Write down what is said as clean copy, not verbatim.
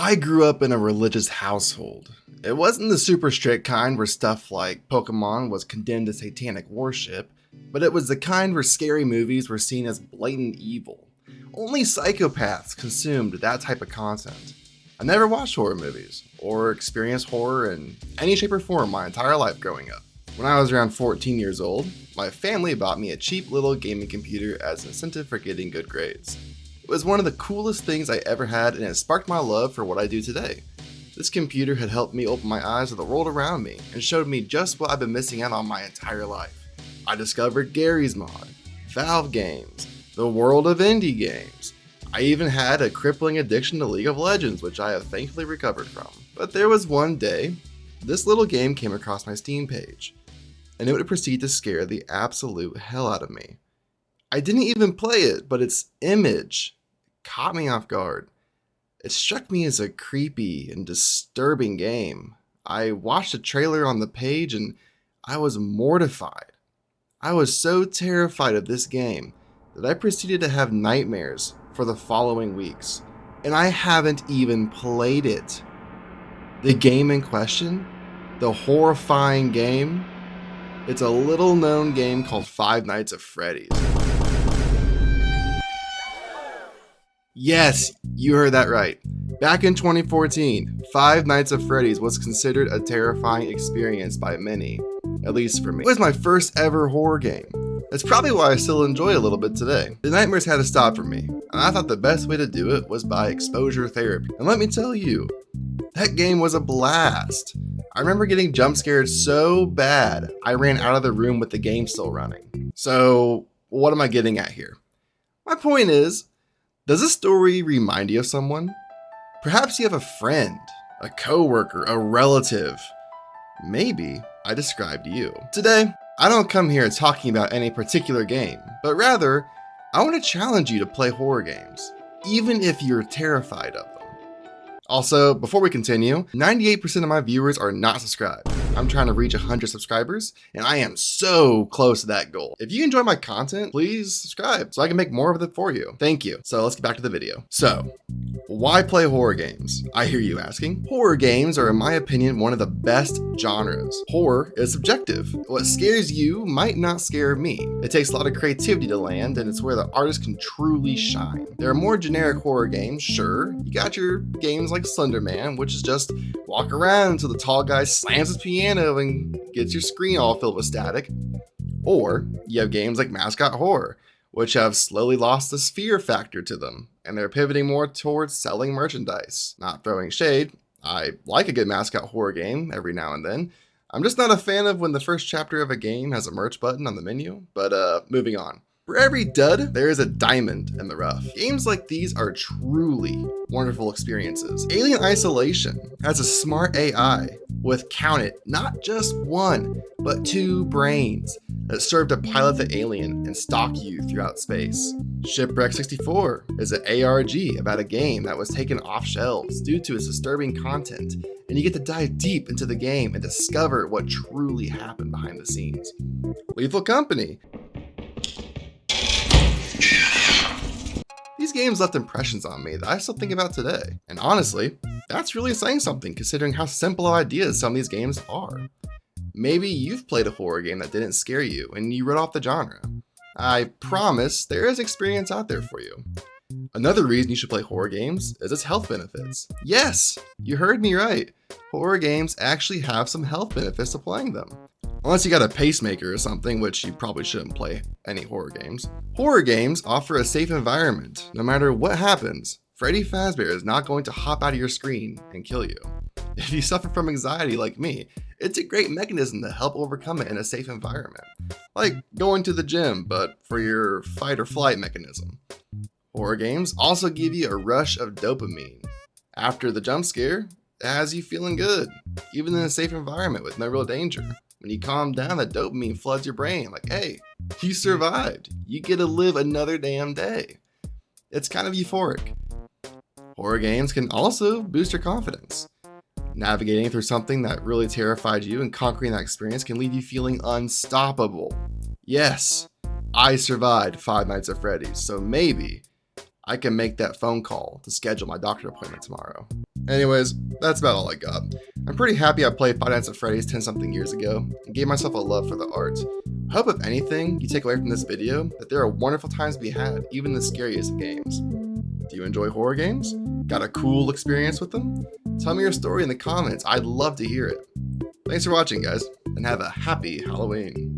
I grew up in a religious household. It wasn't the super strict kind where stuff like Pokemon was condemned to satanic worship, but it was the kind where scary movies were seen as blatant evil. Only psychopaths consumed that type of content. I never watched horror movies, or experienced horror in any shape or form my entire life growing up. When I was around 14 years old, my family bought me a cheap little gaming computer as an incentive for getting good grades. It was one of the coolest things I ever had, and it sparked my love for what I do today. This computer had helped me open my eyes to the world around me and showed me just what I've been missing out on my entire life. I discovered Garry's Mod, Valve games, the world of indie games. I even had a crippling addiction to League of Legends, which I have thankfully recovered from. But there was one day, this little game came across my Steam page, and it would proceed to scare the absolute hell out of me. I didn't even play it, but its image caught me off guard. It struck me as a creepy and disturbing game. I watched a trailer on the page and I was mortified. I was so terrified of this game that I proceeded to have nightmares for the following weeks, and I haven't even played it. The game in question, the horrifying game, it's a little known game called Five Nights at Freddy's. Yes, you heard that right. Back in 2014, Five Nights at Freddy's was considered a terrifying experience by many, at least for me. It was my first ever horror game. That's probably why I still enjoy it a little bit today. The nightmares had to stop for me, and I thought the best way to do it was by exposure therapy. And let me tell you, that game was a blast. I remember getting jump scared so bad, I ran out of the room with the game still running. So, what am I getting at here? My point is, does this story remind you of someone? Perhaps you have a friend, a coworker, a relative. Maybe I described you. Today, I don't come here talking about any particular game, but rather, I want to challenge you to play horror games, even if you're terrified of them. Also, before we continue, 98% of my viewers are not subscribed. I'm trying to reach 100 subscribers, and I am so close to that goal. If you enjoy my content, please subscribe so I can make more of it for you. Thank you. So let's get back to the video. So, why play horror games? I hear you asking. Horror games are, in my opinion, one of the best genres. Horror is subjective. What scares you might not scare me. It takes a lot of creativity to land, and it's where the artist can truly shine. There are more generic horror games, sure. You got your games like Slender Man, which is just walk around until the tall guy slams his piano and gets your screen all filled with static. Or you have games like Mascot Horror, which have slowly lost the fear factor to them, and they're pivoting more towards selling merchandise. Not throwing shade, I like a good Mascot Horror game every now and then. I'm just not a fan of when the first chapter of a game has a merch button on the menu, but moving on. For every dud, there is a diamond in the rough. Games like these are truly wonderful experiences. Alien Isolation has a smart AI with, count it, not just one, but 2 brains that serve to pilot the alien and stalk you throughout space. Shipwreck 64 is an ARG about a game that was taken off shelves due to its disturbing content, and you get to dive deep into the game and discover what truly happened behind the scenes. Lethal Company. These games left impressions on me that I still think about today. And honestly, that's really saying something considering how simple of ideas some of these games are. Maybe you've played a horror game that didn't scare you and you wrote off the genre. I promise there is experience out there for you. Another reason you should play horror games is its health benefits. Yes, you heard me right. Horror games actually have some health benefits to playing them. Unless you got a pacemaker or something, which you probably shouldn't play any horror games. Horror games offer a safe environment. No matter what happens, Freddy Fazbear is not going to hop out of your screen and kill you. If you suffer from anxiety like me, it's a great mechanism to help overcome it in a safe environment. Like going to the gym, but for your fight or flight mechanism. Horror games also give you a rush of dopamine. After the jump scare, it has you feeling good, even in a safe environment with no real danger. When you calm down, the dopamine floods your brain like, hey, you survived. You get to live another damn day. It's kind of euphoric. Horror games can also boost your confidence. Navigating through something that really terrified you and conquering that experience can leave you feeling unstoppable. Yes, I survived Five Nights at Freddy's, so maybe I can make that phone call to schedule my doctor appointment tomorrow. Anyways, that's about all I got. I'm pretty happy I played Five Nights at Freddy's 10-something years ago and gave myself a love for the art. I hope if anything you take away from this video that there are wonderful times to be had, even in the scariest of games. Do you enjoy horror games? Got a cool experience with them? Tell me your story in the comments, I'd love to hear it. Thanks for watching guys, and have a happy Halloween.